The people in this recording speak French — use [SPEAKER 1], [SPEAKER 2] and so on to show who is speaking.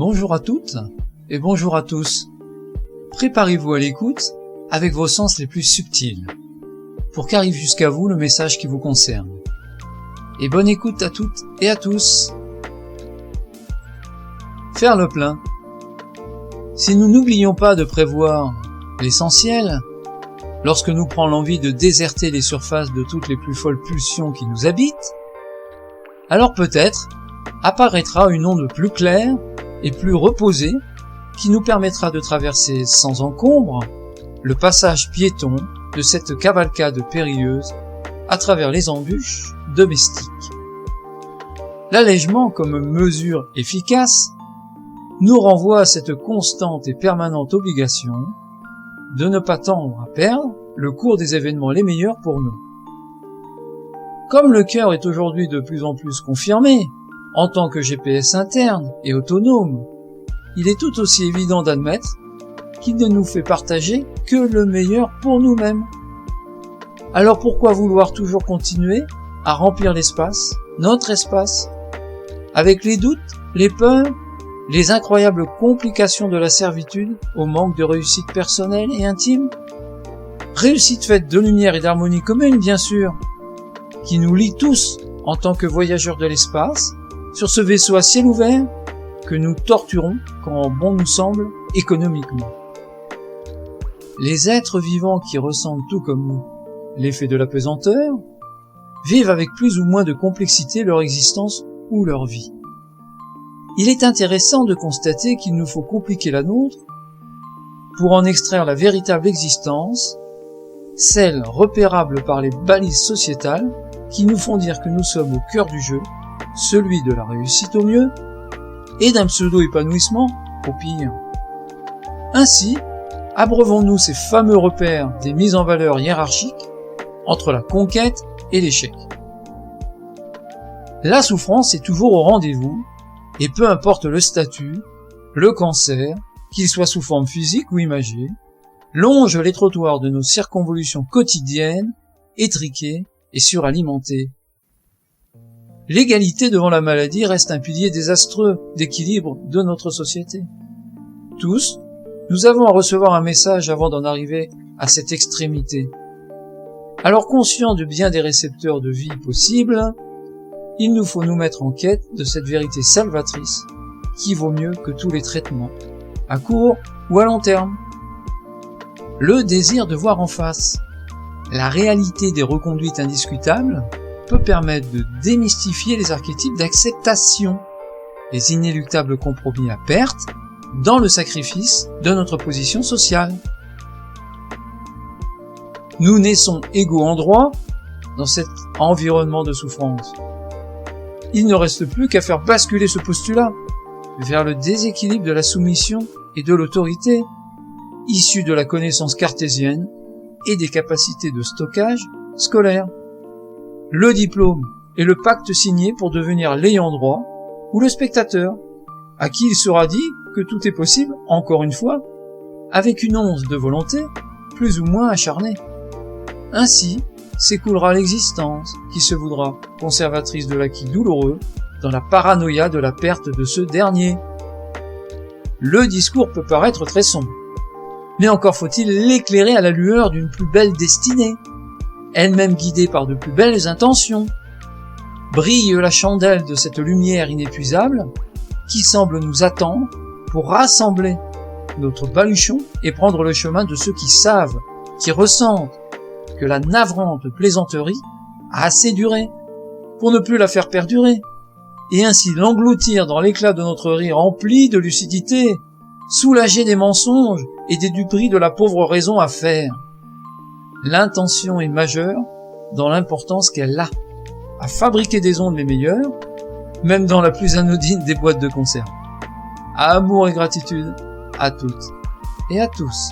[SPEAKER 1] Bonjour à toutes et bonjour à tous. Préparez-vous à l'écoute avec vos sens les plus subtils pour qu'arrive jusqu'à vous le message qui vous concerne. Et bonne écoute à toutes et à tous. Faire le plein. Si nous n'oublions pas de prévoir l'essentiel, lorsque nous prend l'envie de déserter les surfaces de toutes les plus folles pulsions qui nous habitent, alors peut-être apparaîtra une onde plus claire et plus reposée qui nous permettra de traverser sans encombre le passage piéton de cette cavalcade périlleuse à travers les embûches domestiques. L'allègement comme mesure efficace nous renvoie à cette constante et permanente obligation de ne pas tendre à perdre le cours des événements les meilleurs pour nous. Comme le cœur est aujourd'hui de plus en plus confirmé en tant que GPS interne et autonome, il est tout aussi évident d'admettre qu'il ne nous fait partager que le meilleur pour nous-mêmes. Alors pourquoi vouloir toujours continuer à remplir l'espace, notre espace, avec les doutes, les peurs, les incroyables complications de la servitude au manque de réussite personnelle et intime? Réussite faite de lumière et d'harmonie commune, bien sûr, qui nous lie tous en tant que voyageurs de l'espace, sur ce vaisseau à ciel ouvert que nous torturons quand bon nous semble économiquement. Les êtres vivants qui ressentent tout comme nous l'effet de la pesanteur vivent avec plus ou moins de complexité leur existence ou leur vie. Il est intéressant de constater qu'il nous faut compliquer la nôtre pour en extraire la véritable existence, celle repérable par les balises sociétales qui nous font dire que nous sommes au cœur du jeu, celui de la réussite au mieux et d'un pseudo-épanouissement au pire. Ainsi, abreuvons-nous ces fameux repères des mises en valeur hiérarchiques entre la conquête et l'échec. La souffrance est toujours au rendez-vous, et peu importe le statut, le cancer, qu'il soit sous forme physique ou imagée, longe les trottoirs de nos circonvolutions quotidiennes, étriquées et suralimentées. L'égalité devant la maladie reste un pilier désastreux d'équilibre de notre société. Tous, nous avons à recevoir un message avant d'en arriver à cette extrémité. Alors conscients de bien des récepteurs de vie possibles, il nous faut nous mettre en quête de cette vérité salvatrice qui vaut mieux que tous les traitements, à court ou à long terme. Le désir de voir en face la réalité des reconduites indiscutables peut permettre de démystifier les archétypes d'acceptation, les inéluctables compromis à perte dans le sacrifice de notre position sociale. Nous naissons égaux en droit dans cet environnement de souffrance. Il ne reste plus qu'à faire basculer ce postulat vers le déséquilibre de la soumission et de l'autorité, issu de la connaissance cartésienne et des capacités de stockage scolaires. Le diplôme est le pacte signé pour devenir l'ayant droit ou le spectateur, à qui il sera dit que tout est possible, encore une fois, avec une once de volonté plus ou moins acharnée. Ainsi s'écoulera l'existence qui se voudra conservatrice de l'acquis douloureux dans la paranoïa de la perte de ce dernier. Le discours peut paraître très sombre, mais encore faut-il l'éclairer à la lueur d'une plus belle destinée, elle-même guidée par de plus belles intentions. Brille la chandelle de cette lumière inépuisable qui semble nous attendre pour rassembler notre baluchon et prendre le chemin de ceux qui savent, qui ressentent que la navrante plaisanterie a assez duré pour ne plus la faire perdurer, et ainsi l'engloutir dans l'éclat de notre rire empli de lucidité, soulagé des mensonges et des duperies de la pauvre raison à faire. L'intention est majeure dans l'importance qu'elle a à fabriquer des ondes les meilleures, même dans la plus anodine des boîtes de conserve. Amour et gratitude à toutes et à tous.